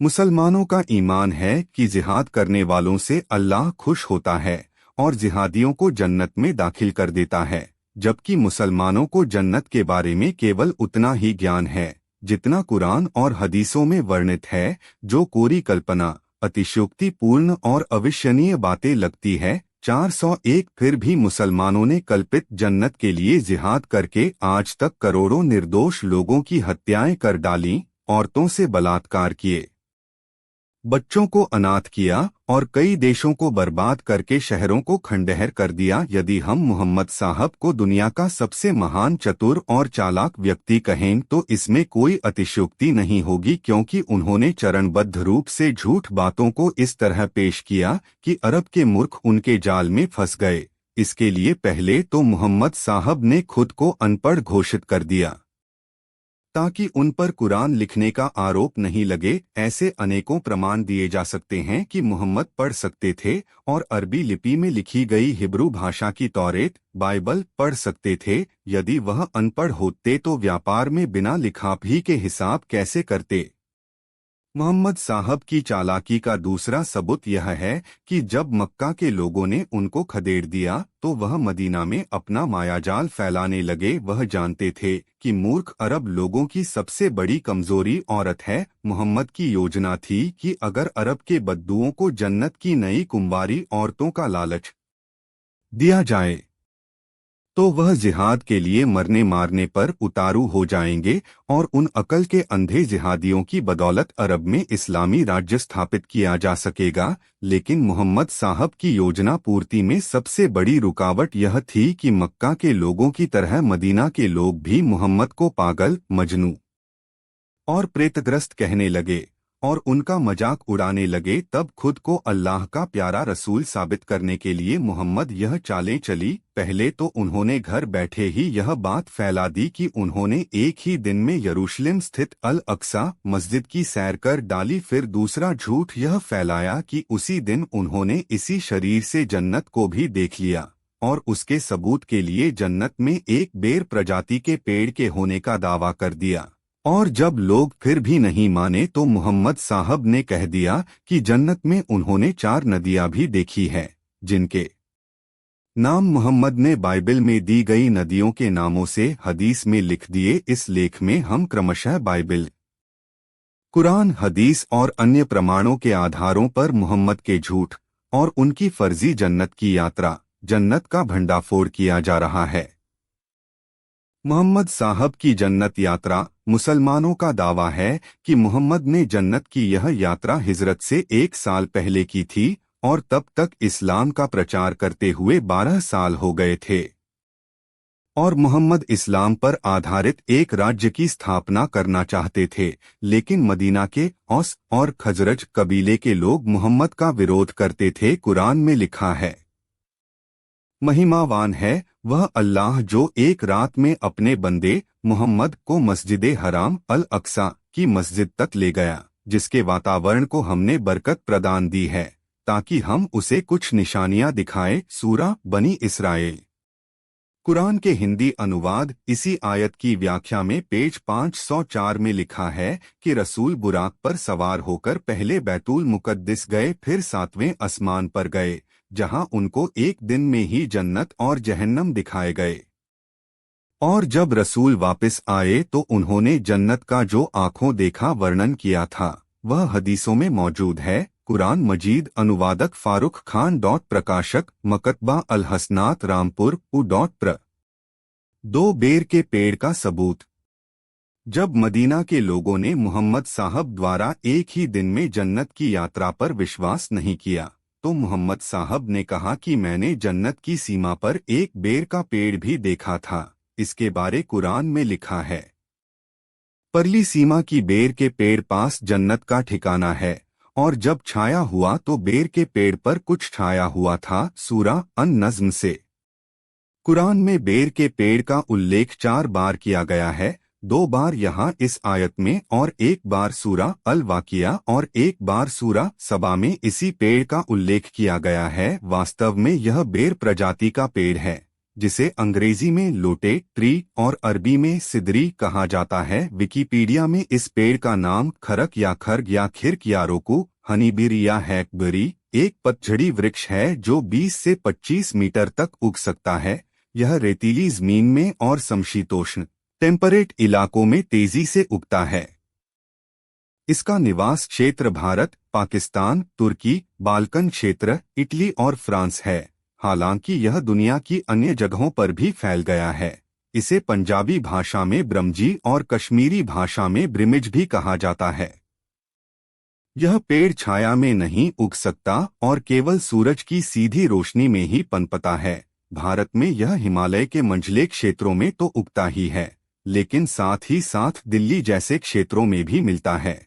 मुसलमानों का ईमान है कि जिहाद करने वालों से अल्लाह खुश होता है और जिहादियों को जन्नत में दाखिल कर देता है, जबकि मुसलमानों को जन्नत के बारे में केवल उतना ही ज्ञान है जितना कुरान और हदीसों में वर्णित है, जो कोरी कल्पना, अतिशयोक्तिपूर्ण और अविश्वसनीय बातें लगती है। 401 फिर भी मुसलमानों ने कल्पित जन्नत के लिए जिहाद करके आज तक करोड़ों निर्दोष लोगों की हत्याएं कर डाली, औरतों से बलात्कार किए, बच्चों को अनाथ किया और कई देशों को बर्बाद करके शहरों को खंडहर कर दिया। यदि हम मोहम्मद साहब को दुनिया का सबसे महान, चतुर और चालाक व्यक्ति कहें तो इसमें कोई अतिशयोक्ति नहीं होगी, क्योंकि उन्होंने चरणबद्ध रूप से झूठ बातों को इस तरह पेश किया कि अरब के मूर्ख उनके जाल में फंस गए। इसके लिए पहले तो मोहम्मद साहब ने खुद को अनपढ़ घोषित कर दिया ताकि उन पर कुरान लिखने का आरोप नहीं लगे। ऐसे अनेकों प्रमाण दिए जा सकते हैं कि मोहम्मद पढ़ सकते थे और अरबी लिपि में लिखी गई हिब्रू भाषा की तौरेत, बाइबल पढ़ सकते थे। यदि वह अनपढ़ होते तो व्यापार में बिना लिखापढ़ी के हिसाब कैसे करते? मोहम्मद साहब की चालाकी का दूसरा सबूत यह है कि जब मक्का के लोगों ने उनको खदेड़ दिया तो वह मदीना में अपना मायाजाल फैलाने लगे। वह जानते थे कि मूर्ख अरब लोगों की सबसे बड़ी कमजोरी औरत है। मोहम्मद की योजना थी कि अगर अरब के बद्दुओं को जन्नत की नई कुंवारी औरतों का लालच दिया जाए तो वह जिहाद के लिए मरने मारने पर उतारू हो जाएंगे और उन अकल के अंधे जिहादियों की बदौलत अरब में इस्लामी राज्य स्थापित किया जा सकेगा। लेकिन मोहम्मद साहब की योजना पूर्ति में सबसे बड़ी रुकावट यह थी कि मक्का के लोगों की तरह मदीना के लोग भी मोहम्मद को पागल, मजनू और प्रेतग्रस्त कहने लगे और उनका मजाक उड़ाने लगे। तब खुद को अल्लाह का प्यारा रसूल साबित करने के लिए मोहम्मद यह चालें चली। पहले तो उन्होंने घर बैठे ही यह बात फैला दी कि उन्होंने एक ही दिन में यरूशलेम स्थित अल अक्सा मस्जिद की सैर कर डाली। फिर दूसरा झूठ यह फैलाया कि उसी दिन उन्होंने इसी शरीर से जन्नत को भी देख लिया और उसके सबूत के लिए जन्नत में एक बेर प्रजाति के पेड़ के होने का दावा कर दिया। और जब लोग फिर भी नहीं माने तो मोहम्मद साहब ने कह दिया कि जन्नत में उन्होंने 4 नदियां भी देखी हैं, जिनके नाम मोहम्मद ने बाइबल में दी गई नदियों के नामों से हदीस में लिख दिए। इस लेख में हम क्रमशः बाइबल, कुरान, हदीस और अन्य प्रमाणों के आधारों पर मोहम्मद के झूठ और उनकी फर्जी जन्नत की यात्रा, जन्नत का भंडाफोड़ किया जा रहा है। मोहम्मद साहब की जन्नत यात्रा। मुसलमानों का दावा है कि मोहम्मद ने जन्नत की यह यात्रा हिजरत से 1 साल पहले की थी और तब तक इस्लाम का प्रचार करते हुए 12 साल हो गए थे और मोहम्मद इस्लाम पर आधारित एक राज्य की स्थापना करना चाहते थे। लेकिन मदीना के औस और खजरज कबीले के लोग मोहम्मद का विरोध करते थे। कुरान में लिखा है, महिमावान है वह अल्लाह जो एक रात में अपने बंदे मोहम्मद को मस्जिदे हराम अल अक्सा की मस्जिद तक ले गया, जिसके वातावरण को हमने बरकत प्रदान दी है ताकि हम उसे कुछ निशानियां दिखाएं। सूरा बनी इसराइल। कुरान के हिंदी अनुवाद। इसी आयत की व्याख्या में पेज 504 में लिखा है कि रसूल बुराक पर सवार होकर पहले बैतुल मुकद्दिस गए, फिर 7वें आसमान पर गए, जहां उनको एक दिन में ही जन्नत और जहन्नम दिखाए गए। और जब रसूल वापस आए तो उन्होंने जन्नत का जो आंखों देखा वर्णन किया था वह हदीसों में मौजूद है। कुरान मजीद। अनुवादक फारूक खान। प्रकाशक मकतबा अल हसनात रामपुर उ. 2 बेर के पेड़ का सबूत। जब मदीना के लोगों ने मोहम्मद साहब द्वारा एक ही दिन में जन्नत की यात्रा पर विश्वास नहीं किया तो मोहम्मद साहब ने कहा कि मैंने जन्नत की सीमा पर एक बेर का पेड़ भी देखा था। इसके बारे कुरान में लिखा है, परली सीमा की बेर के पेड़ पास जन्नत का ठिकाना है और जब छाया हुआ तो बेर के पेड़ पर कुछ छाया हुआ था। सूरा अन-नज़्म से। कुरान में बेर के पेड़ का उल्लेख 4 बार किया गया है, 2 बार यहाँ इस आयत में और 1 बार सूरा अल-वाक़िया और 1 बार सूरा सबा में इसी पेड़ का उल्लेख किया गया है। वास्तव में यह बेर प्रजाति का पेड़ है जिसे अंग्रेजी में लोटे ट्री और अरबी में सिदरी कहा जाता है। विकिपीडिया में इस पेड़ का नाम खरक या खर्ग या खिर्क या रोकू, हनीबेरी या हैकबेरी एक पतझड़ी वृक्ष है जो 20 से 25 मीटर तक उग सकता है। यह रेतीली जमीन में और समशीतोष्ण टेम्परेट इलाकों में तेजी से उगता है। इसका निवास क्षेत्र भारत, पाकिस्तान, तुर्की, बाल्कन क्षेत्र, इटली और फ्रांस है। हालांकि यह दुनिया की अन्य जगहों पर भी फैल गया है। इसे पंजाबी भाषा में ब्रह्मजी और कश्मीरी भाषा में ब्रिमिज भी कहा जाता है। यह पेड़ छाया में नहीं उग सकता और केवल सूरज की सीधी रोशनी में ही पनपता है। भारत में यह हिमालय के मंझले क्षेत्रों में तो उगता ही है, लेकिन साथ ही साथ दिल्ली जैसे क्षेत्रों में भी मिलता है।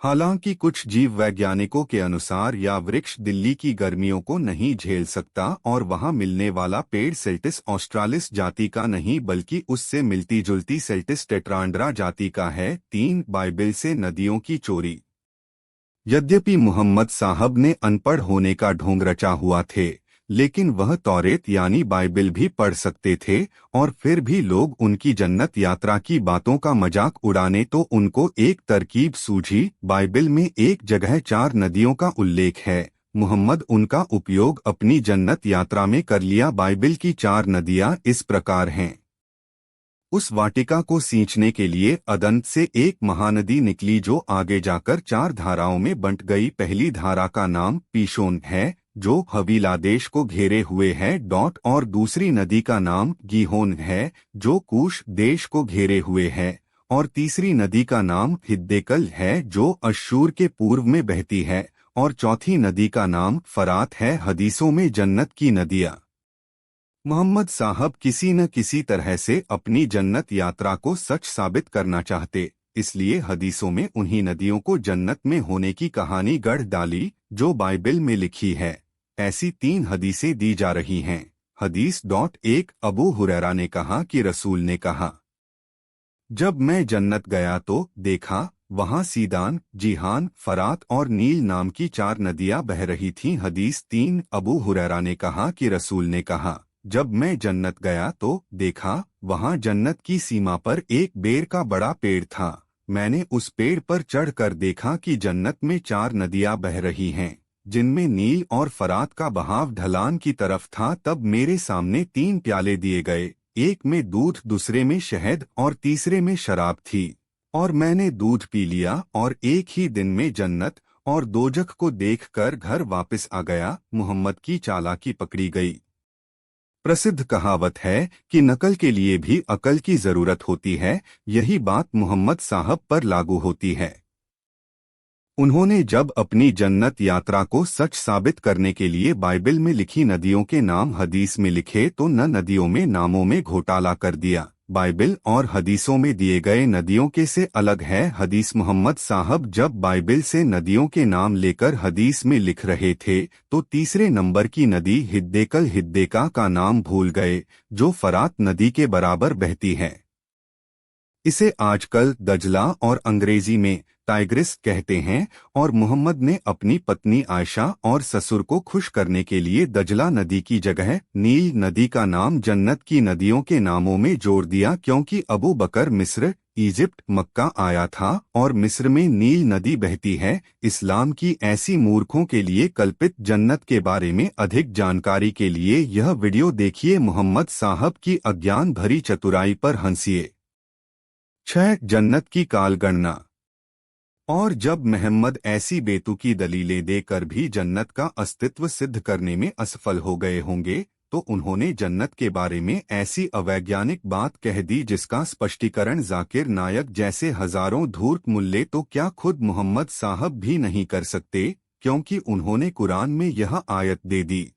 हालांकि कुछ जीव वैज्ञानिकों के अनुसार यह वृक्ष दिल्ली की गर्मियों को नहीं झेल सकता और वहां मिलने वाला पेड़ सेल्टिस ऑस्ट्रालिस जाति का नहीं बल्कि उससे मिलती जुलती सेल्टिस टेट्रांड्रा जाति का है। 3 बाइबिल से नदियों की चोरी। यद्यपि मोहम्मद साहब ने अनपढ़ होने का ढोंग रचा हुआ थे, लेकिन वह तौरेत यानी बाइबिल भी पढ़ सकते थे और फिर भी लोग उनकी जन्नत यात्रा की बातों का मजाक उड़ाने तो उनको एक तरकीब सूझी। बाइबिल में एक जगह 4 नदियों का उल्लेख है। मुहम्मद उनका उपयोग अपनी जन्नत यात्रा में कर लिया। बाइबिल की 4 नदियां इस प्रकार हैं। उस वाटिका को सींचने के लिए अदंत से एक महानदी निकली जो आगे जाकर 4 धाराओं में बंट गई। पहली धारा का नाम पीशोन है जो हवीला देश को घेरे हुए है और दूसरी नदी का नाम गीहोन है जो कूश देश को घेरे हुए है और तीसरी नदी का नाम हिद्देकल है जो अश्शूर के पूर्व में बहती है और चौथी नदी का नाम फरात है। हदीसों में जन्नत की नदियां। मोहम्मद साहब किसी न किसी तरह से अपनी जन्नत यात्रा को सच साबित करना चाहते, इसलिए हदीसों में उन्हीं नदियों को जन्नत में होने की कहानी गढ़ डाली जो बाइबिल में लिखी है। ऐसी 3 हदीसें दी जा रही हैं। हदीस 1 अबू हुरैरा ने कहा कि रसूल ने कहा, जब मैं जन्नत गया तो देखा वहां सीदान, जिहान, फरात और नील नाम की 4 नदियां बह रही थीं। हदीस 3 अबू हुरैरा ने कहा कि रसूल ने कहा, जब मैं जन्नत गया तो देखा वहां जन्नत की सीमा पर एक बेर का बड़ा पेड़ था। मैंने उस पेड़ पर चढ़कर देखा कि जन्नत में 4 नदियां बह रही हैं, जिनमें नील और फरात का बहाव ढलान की तरफ था। तब मेरे सामने 3 प्याले दिए गए, एक में दूध, दूसरे में शहद और तीसरे में शराब थी, और मैंने दूध पी लिया और एक ही दिन में जन्नत और दोजख को देखकर घर वापस आ गया। मुहम्मद की चालाकी पकड़ी गई। प्रसिद्ध कहावत है कि नकल के लिए भी अकल की जरूरत होती है। यही बात मोहम्मद साहब पर लागू होती है। उन्होंने जब अपनी जन्नत यात्रा को सच साबित करने के लिए बाइबिल में लिखी नदियों के नाम हदीस में लिखे तो न नदियों में नामों में घोटाला कर दिया। बाइबिल और हदीसों में दिए गए नदियों के से अलग है हदीस। मोहम्मद साहब जब बाइबिल से नदियों के नाम लेकर हदीस में लिख रहे थे तो तीसरे नंबर की नदी हिद्देका का नाम भूल गए जो फरात नदी के बराबर बहती है। इसे आजकल दजला और अंग्रेजी में टाइग्रिस कहते हैं और मुहम्मद ने अपनी पत्नी आयशा और ससुर को खुश करने के लिए दजला नदी की जगह नील नदी का नाम जन्नत की नदियों के नामों में जोड़ दिया, क्योंकि अबू बकर मिस्र, इजिप्ट, मक्का आया था और मिस्र में नील नदी बहती है। इस्लाम की ऐसी मूर्खों के लिए कल्पित जन्नत के बारे में अधिक जानकारी के लिए यह वीडियो देखिए। मोहम्मद साहब की अज्ञान भरी चतुराई पर हंसिए। 6 जन्नत की कालगणना। और जब मोहम्मद ऐसी बेतुकी दलीलें देकर भी जन्नत का अस्तित्व सिद्ध करने में असफल हो गए होंगे तो उन्होंने जन्नत के बारे में ऐसी अवैज्ञानिक बात कह दी जिसका स्पष्टीकरण जाकिर नायक जैसे हजारों धूर्त मुल्ले तो क्या खुद मोहम्मद साहब भी नहीं कर सकते, क्योंकि उन्होंने कुरान में यह आयत दे दी,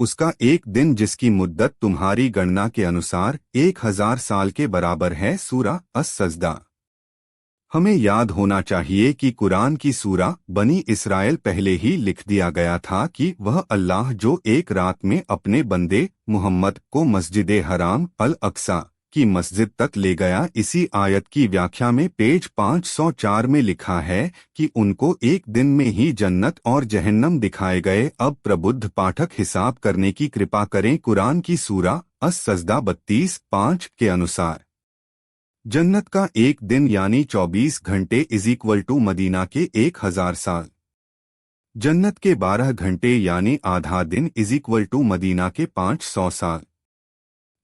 उसका एक दिन जिसकी मुद्दत तुम्हारी गणना के अनुसार 1000 साल के बराबर है। सूरा अस-सजदा। हमें याद होना चाहिए कि कुरान की सूरा बनी इसराइल पहले ही लिख दिया गया था कि वह अल्लाह जो एक रात में अपने बंदे मुहम्मद को मस्जिद हराम अल अक्सा की मस्जिद तक ले गया। इसी आयत की व्याख्या में पेज 504 में लिखा है कि उनको एक दिन में ही जन्नत और जहन्नम दिखाए गए। अब प्रबुद्ध पाठक हिसाब करने की कृपा करें। कुरान की सूरा अस-सजदा 32:5 के अनुसार जन्नत का एक दिन यानी 24 घंटे = मदीना के 1000 साल। जन्नत के 12 घंटे यानी आधा दिन = मदीना के 500 साल।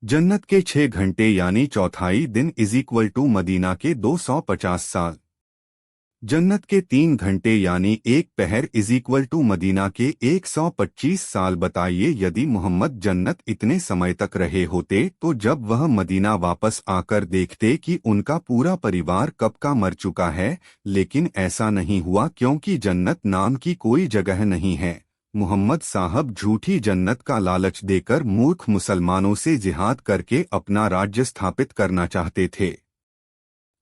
जन्नत के 6 घंटे यानी चौथाई दिन = मदीना के 250 साल। जन्नत के 3 घंटे यानी एक पहर = मदीना के 125 साल। बताइए, यदि मोहम्मद जन्नत इतने समय तक रहे होते तो जब वह मदीना वापस आकर देखते कि उनका पूरा परिवार कब का मर चुका है, लेकिन ऐसा नहीं हुआ क्योंकि जन्नत नाम की कोई जगह नहीं है। मोहम्मद साहब झूठी जन्नत का लालच देकर मूर्ख मुसलमानों से जिहाद करके अपना राज्य स्थापित करना चाहते थे।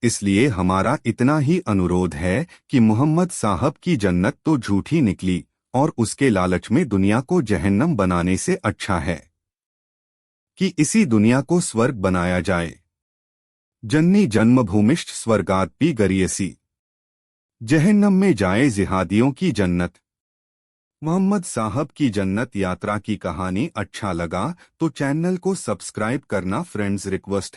इसलिए हमारा इतना ही अनुरोध है कि मोहम्मद साहब की जन्नत तो झूठी निकली और उसके लालच में दुनिया को जहन्नम बनाने से अच्छा है कि इसी दुनिया को स्वर्ग बनाया जाए। जन्नी जन्मभूमिश्च स्वर्गादपि गरीयसी। जहन्नम में जाए जिहादियों की जन्नत। मोहम्मद साहब की जन्नत यात्रा की कहानी अच्छा लगा तो चैनल को सब्सक्राइब करना फ्रेंड्स रिक्वेस्ट है।